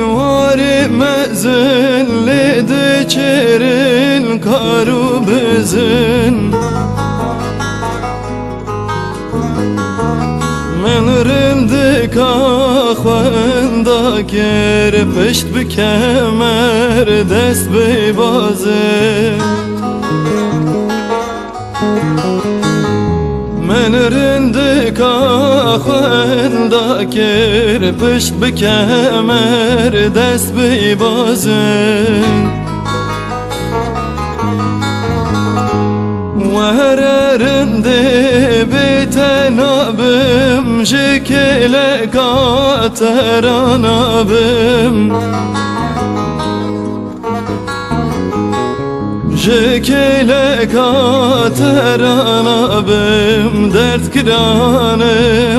Varı mezil lidi çerin karu bizin Men rimdik akhvanda ker pişt bi kemer dest bi bazin Men rindik akhvanda ker pişt bi kemer dest bi bazin Vererinde bitenabim jikele kateranabim Jikele kateranabim dert giranim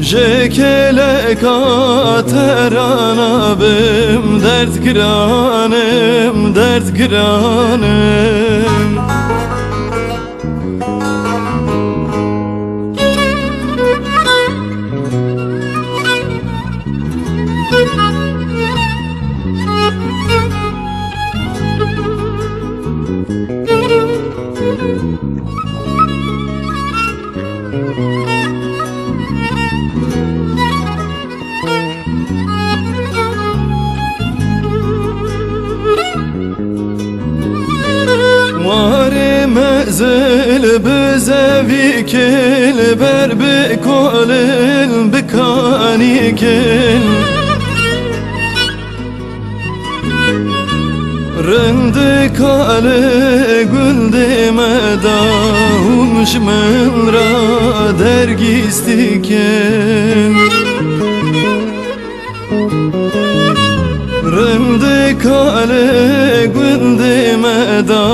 Jekele kateranabim dert giranim Varı mezil bize vikil ber bi kolil bi kanikil Rindik ale gül demeda umşmin ra dergistikin Rindik ale gül demeda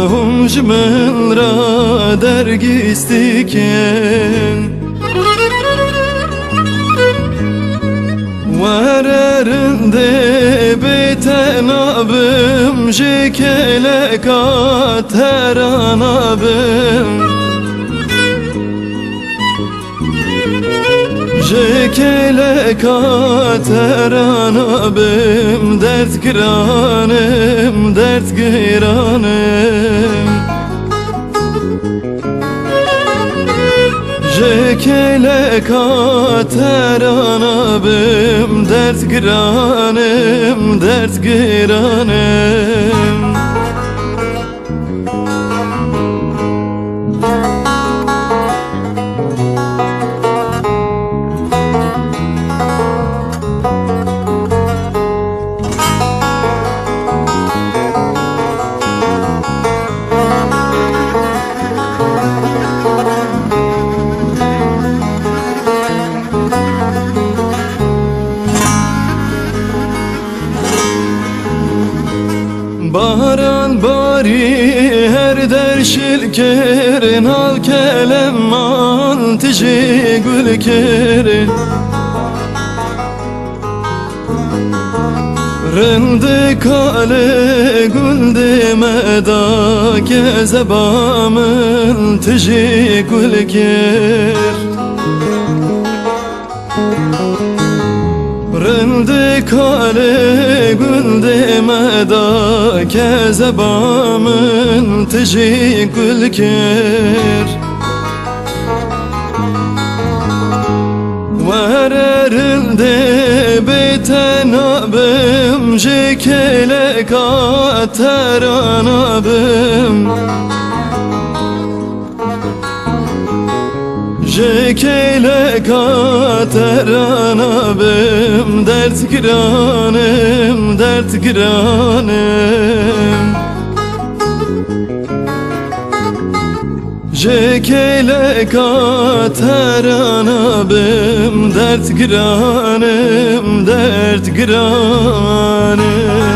umşmin ra dergistikin Vererinde bitenabim jikele kateranabim Jikele kateranabim dert giranim Jekele kateranabim dert giranim Baran bari her derşil kerin al kelemman tiji gül kerin Rindik ale gül demeda gezebamın tiji gül ker Rindik ale gül demeda kezebamın tiji gül ker de betenabım Jekele kateranabım Jekele kateranabım Dert giranım, dert giranım Jekele kateranabım Dert giranım, dert giranım